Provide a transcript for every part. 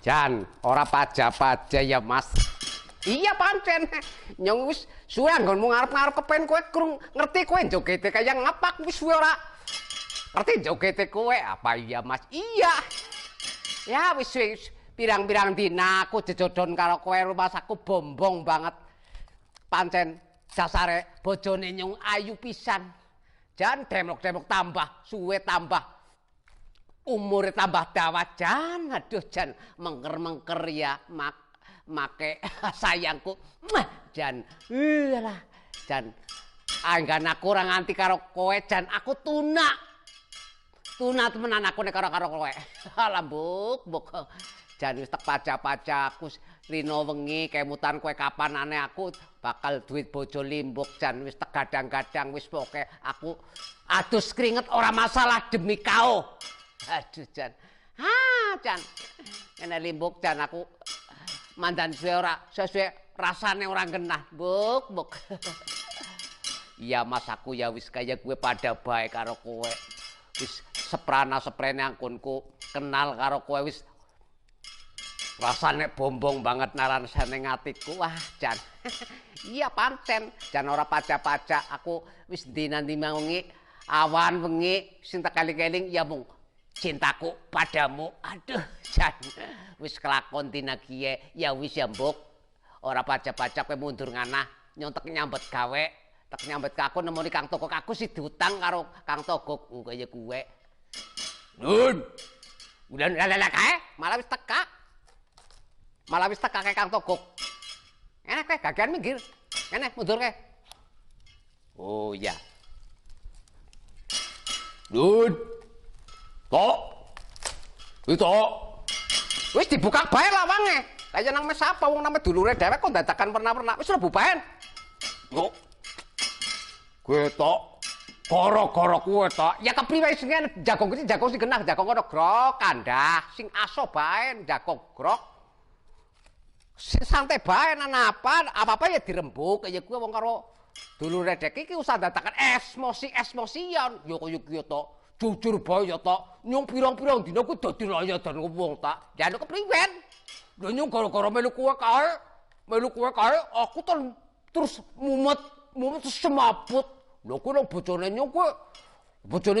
Jan, ora paja-paja ya Mas. Iya pancen. Nyong wis suwe anggonmu ngarep-ngarep kepen kowe krung ngerti kowe jogete kaya ngapak wis suwe ora. Ngerti jogete kowe apa iya Mas? Iya. Ya wis pirang-pirang dina aku jejodon karo kowe rumah aku bombong banget. Pancen dasare bojone Nyong ayu pisan. Jan demok-demok tambah suwe tambah umure tambah dawa Jan. Aduh Jan mengker-mengker ya make sayangku. Jan lah Jan anggan aku ora nganti karo kowe Jan aku tuna temenan aku nek karo kowe. Alah buk Jan wis tek pajak-pajak aku rino wengi kemutan kowe kapanane aku bakal duit bojo limbuk Jan wis tek gadang-gadang wis pokoke aku adus keringet ora masalah demi kau. Aduh Jan. Jan. Kene limbuk Jan aku mandan suwe ora sesuai rasane ora genah. Buk. Iya Mas aku ya wis kaya gue pada bae karo kowe. Wis seprana-seprene angkunku kenal karo kowe wis rasane bombong banget narasane ngatiku. Wah Jan. Iya pancen Jan ora pacak-pacak aku wis dina-dina wengi awan wengi sing tak eling-eling ya mung cintaku padamu. Aduh Jan wis kelakon dina kiye ya wis ya mbok ora pacak-pacak kowe mundur nganah nyontek nyambet gawe tek nyambet aku nemoni Kang Togok aku sih diutang karo Kang Togok kaya kuwe Nun udah lala kae malah wis teka kae Kang Togok enak kowe gagian minggir enak mundur kae. Oh iya Nun Tok itu wis dibuka bae lawange kaya nang mes apa wong name dulure dhewe kok dadakan pernah wis rebubaen yo kowe tok gara-gara kowe tok ya kepriwe sing jagong iki jagong sing genah jagong ana grok kandah sing aso bae jagong grok sing santai bae nang apa ya dirembuk kaya kowe wong karo dulure dek iki usah dadakan emosian yo kaya kiye tok jujur bae ya tok nyung pirang-pirang dina ku dadi layadan wong tak ya kepriwen lho nyung gara-gara melu kowe kae aku terus mumet semaput lho kowe nang bojone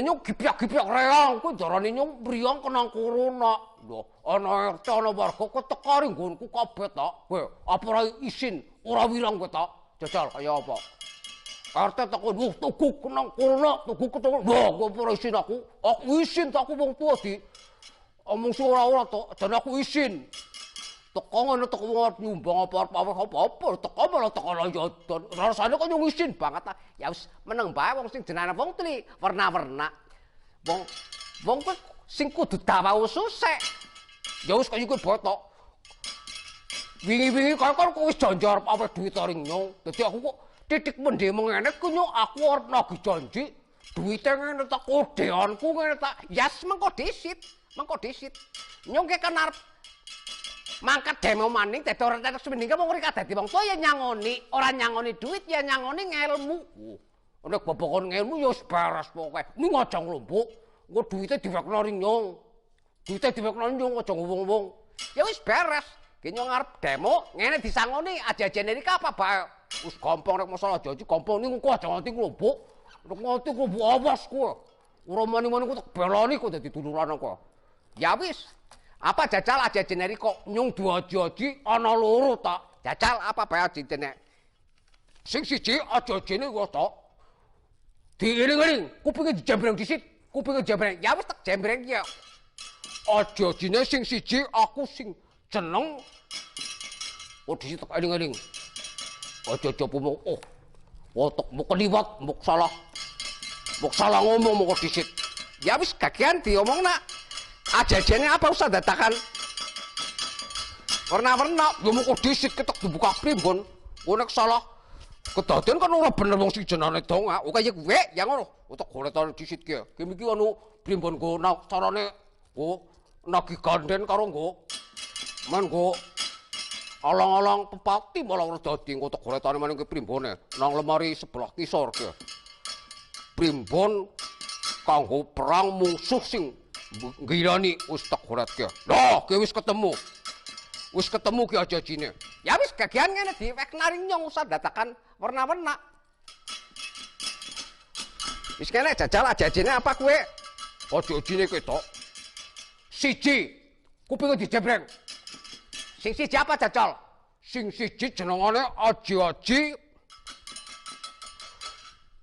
nyung gipyak-gipyak reang kowe jarane nyung mriyang kenang corona lho ana RT ana warga kowe teko ring nggonku kabeh tok kowe apa ora isin ora wirang kowe tok jajal kaya apa RT teko tuku kenang corona tuku ketemu wah kowe ora isin aku isin tok aku wong tuwa di omong sing ora tok jan aku isin teko ngono teko nyumbang apa-apa teko malah teko layadan rasane kok nyung isin banget ta ya wis meneng bae wong sing jenenge wong tli warna-warna wong sing kudu dawa ususe ya wis kaya kowe botok wingi-wingi kok wis janjar apa duit ring nyung dadi aku kok titik mendemo ngene ku nyung aku arep nagih janji duwite ngene tak kodeanku ngene tak yas mengko disit nyung ki kan arep mangkat demo maning dadi ora tetes mending wong rika dadi wong tuwa ya nyangoni ora nyangoni duit ya nyangoni ngelmu nek bobokon ngelmu ya wis beres pokoke ning aja nglumpuk engko duwite diwekno ring nyong aja ngomong-ngomong ya wis beres ki nyong arep demo ngene disangoni aja-ajane rika apa bae wis gampang rek masalah janji gampang ning engko aja nganti nglumpuk nek nganti nglumpuk awas kowe ora mani-mani kok tak belani kok dadi duluran kok ya wis apa jajal aja jeneri kok nyung dua-joji ana loro tak jajal apa bae ajene sing siji aja jene kok tok dieling-eling kupinge dijembreng disit kupinge jembreng ya wis tak jembreng ya aja jene sing siji aku sing jeneng disit tak eling-eling aja jopo otak mbok keliwat mbok salah ngomong mbok disit ya wis gagian diomongna ajajane apa usah dadakan warna-warna yo mung disit ketok dibuka primbon nek salah kedaden kan ora bener wong sing jenenge donga kaya kowe ya ngono utek goletane disit ki iki anu primbon go carane nagih ganden karo nggo men nggo alang-alang pepati malah ora dadi utek goletane maning ki primbone nang lemari sebelah kisor ki primbon kanggo perang musuh sing Ngirani wis tak goret ki. Lah, ki wis ketemu. Wis ketemu ki aja-ajine. Ya wis gagian ngene diwek naring nyong usah dadakan warna-warna. Wis kene jajal aja-ajine apa kowe? Aja-ajine kowe tok. Siji, kupinge dijebreng. Sing siji apa jajal? Sing siji jenengane aji-aji.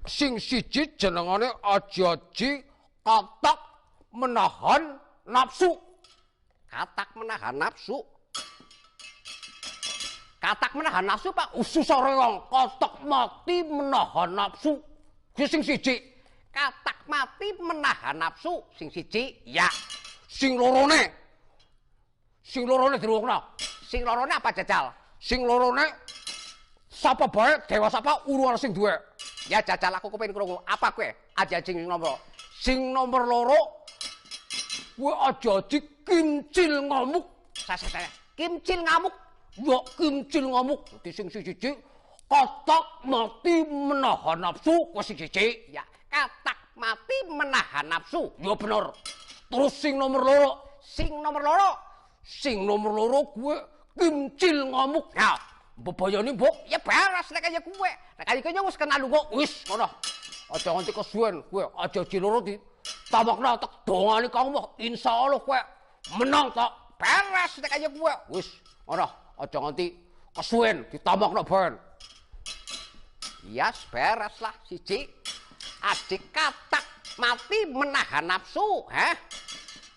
Sing siji jenengane aji-aji katak menahan nafsu. Katak menahan nafsu. Katak menahan nafsu Pak usus reong, katak mati menahan nafsu. Sing siji, katak mati menahan nafsu. Sing siji, ya. Sing lorone. Sing lorone dirungokno. Sing lorone apa jajal? Sing lorone sapa bae dewasa apa uruan sing duwe. Ya jajal aku kepengin krungu. Apa kowe? Aja sing nomor. Sing nomor loro kowe aja kimcil ngamuk. Saya. Kimcil ngamuk. Ya kimcil ngamuk. Sing siji katak mati menahan nafsu. Kowe sing siji. Ya, katak mati menahan nafsu. Ya bener. Terus sing nomor loro. Sing nomor loro kowe kimcil ngamuk. Ya, bebayane mbok ya beres nek kaya kowe. Nek kaya kowe wis kenal lunga wis ngono. Aja nganti kesuwen kowe aja loro di tamakna tek dongane kang moh insyaallah kowe menang tok. Beres nek kaya kowe. Wis ngono. Aja nganti kesuwen ditamakna ben. Yes, beres lah siji. Adik katak mati menahan nafsu,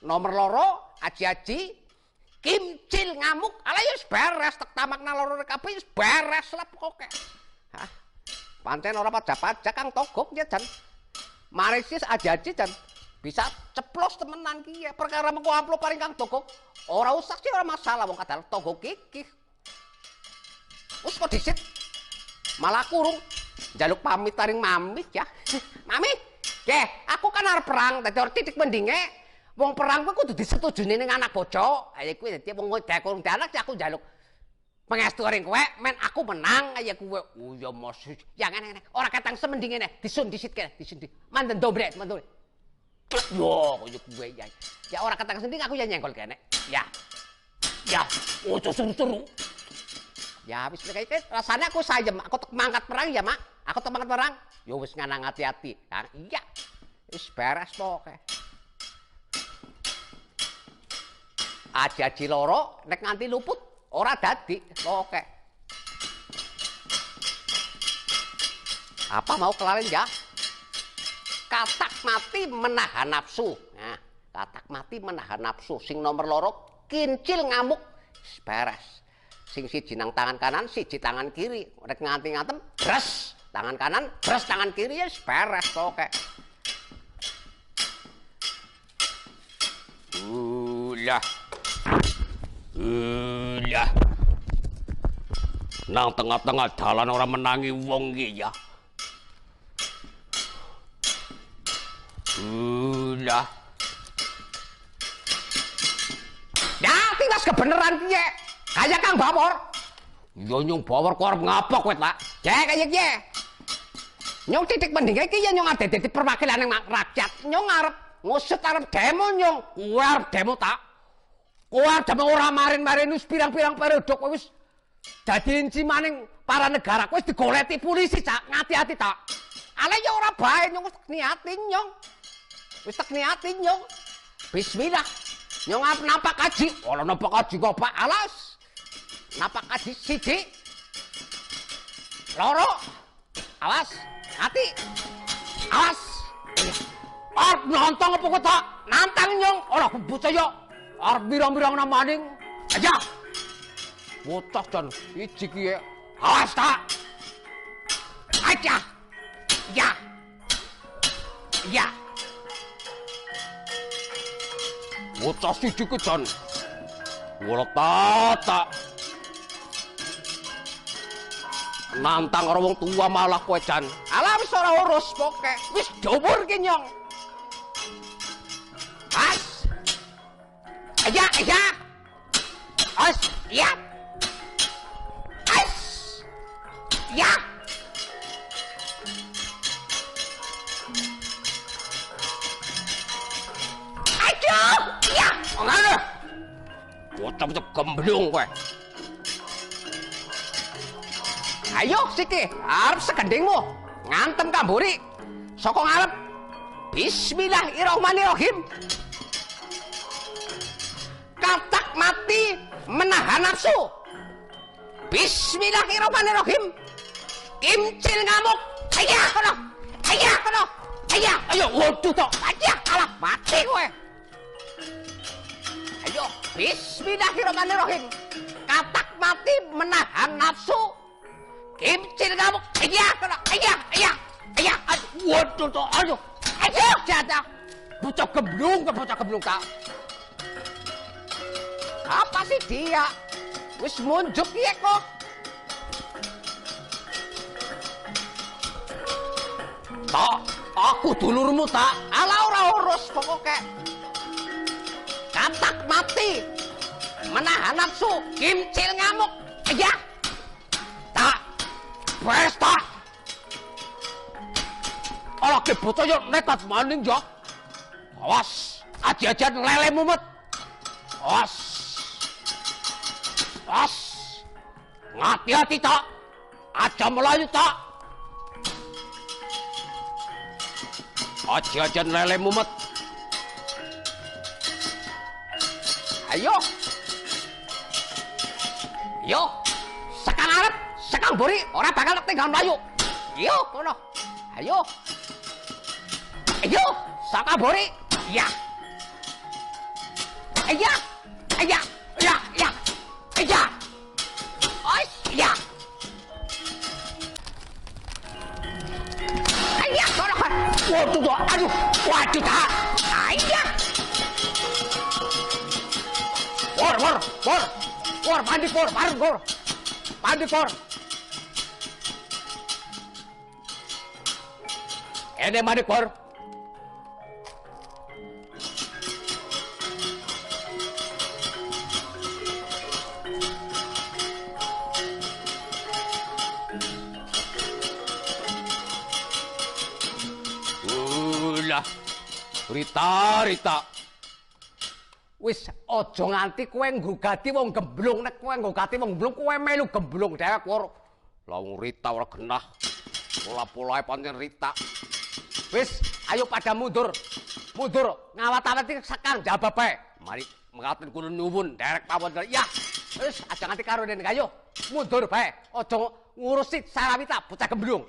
Nomor loro aji-aji kimcil ngamuk. Ala ya beres tek tamakna loro kabeh wis beres lah pokoke. Hah. Pancen ora pajak-pajak Kang Togok ya jan. Marisis aji-aji jan bisa ceplos temenan ki ya. Perkara mengko amplop paring Kang Togok. Ora usah sih ora masalah wong kadal Togok iki. Wis kok disit. Malah kurung njaluk pamit paring mamit ya. Mami, aku kan arep perang dadi ora titik mendinge. Wong perang kuwi kudu disetujune ning anak bojo. Kaya kuwi dadi wong kurung anak aku njaluk pangestu ring kowe men aku menang kaya kowe. Oh ya Mas. Ya ngene. Ora ketang semendinge nek disun disit kene, disun. Manten dobre, manten. Yo kaya kowe ya. Ya ora ketang sending aku ya nyenggol kene. Ya. Ya, ojo suruh-suruh. Ya wis kaya rasane aku sayem, aku tek mangkat perang ya, Mak. Aku tek mangkat perang. Yo wis nganang hati-hati. Nah, iya. Wis beres pokoke. Aji-aji loro nek nganti luput ora dadi pokoke. Apa mau kelalen ya? Katak mati menahan nafsu. Nah, katak mati menahan nafsu. Sing nomor loro kincil ngamuk. Beres. Sing siji nang tangan kanan, siji tangan kiri. Nek nganti ngantem, bres tangan kanan, bres tangan kiri ya beres pokoke. Ulah. Nang tengah-tengah dalan ora menangi wong iki ya. Ulah. Ya, tiwas kebeneran piye? Kaya Kang Bawor. Yo nyung Bawor kok arep ngapok kowe, Pak. Jek kaya piye? Nyung titik mendinge iki ya nyung dadi perwakilan rakyat. Nyung arep ngusut arep demo nyung. Kowe arep demo tak? Kowe arep demo ora marin-marin wis pirang-pirang periode kowe wis dadi inci maning para negara. Kowe wis digoleti polisi, Cak. Ngati-ati tak? Ale ya ora bae nyung wis niati nyung. Wis tak niati nyung. Bismillah. Nyung arep nampak kaji. Ora nampak kaji kok, Pak. Alas. Nampak kaji siji. Loro. Awas. Hati. Awas. Arep nantang apa kok tak? Nantang nyung. Ora percaya. Arep birang-birang namaning. Aja. Bocah jan iki ki. Awas tak. Aja. Ya. Ya. Bocah siji ki jan. Ora tata. Nantang karo wong tua malah kowe jan. Alah wis ora urus pokoke. Wis dhuwur ki nyong. As. Aja, aja. As, ya. As. Ya. Aja. Bocah gemblung kowe. Ayo siki, arep segendingmu. Ngantem kamburi. Saka ngarep. Bismillahirrahmanirrahim. Katak mati menahan nafsu. Bismillahirrahmanirrahim. Kimcil ngamuk. Ayah kono. Ayah kono. Ayah. Ayo waduh tok. Ayah kalah mati kowe. Ayo bismillahirrahmanirrahim. Katak mati menahan nafsu. Kimcil ngamuk. Ayah kono. Ayah. Ayah. Ayah. Waduh tok. Ayo. Ayo jatah. Bocah gemblung tak. Apa sih dia? Wis munjuk ya kok. Tak, aku dulurmu tak. Ala ora urus pokoke. Katak mati. Menahan nafsu, kimcil ngamuk. Ya. Tak. Wes tak. Ala ke bocah yo nekat maning yo. Awas, aja-aja lele mumet. Awas. Awas. Hati-hati tak. Aja melayu tak. Aja-aja lele mumet. Ayo. Yo. Sekang arep, sekang buri, ora bakal tinggal melayu. Yo, kono. Ayo. Ayo, sekang buri. Ya. Iya. Iya. Ya, ya. Iya. Oi, ya. Iya, kono. Waduh, aduh, waduh tak. Ayah. Por, mandi por, bareng por. Mandi por. Ini mandi por. Rita. Wis aja nganti kowe nggugati wong gemblung, nek kowe nggugati wong gemblung kowe melu gemblung dhewek ora. Lah wong Rita ora genah. Pola-polae pancen Rita. Wis, ayo pada mundur. Mundur ngawat-awati sekang jabab bae. Mari mengaten kula nuwun derek pawon. Ya. Wis aja nganti karo dene ayo. Mundur bae. Aja ngurusi Sarawita bocah gemblung.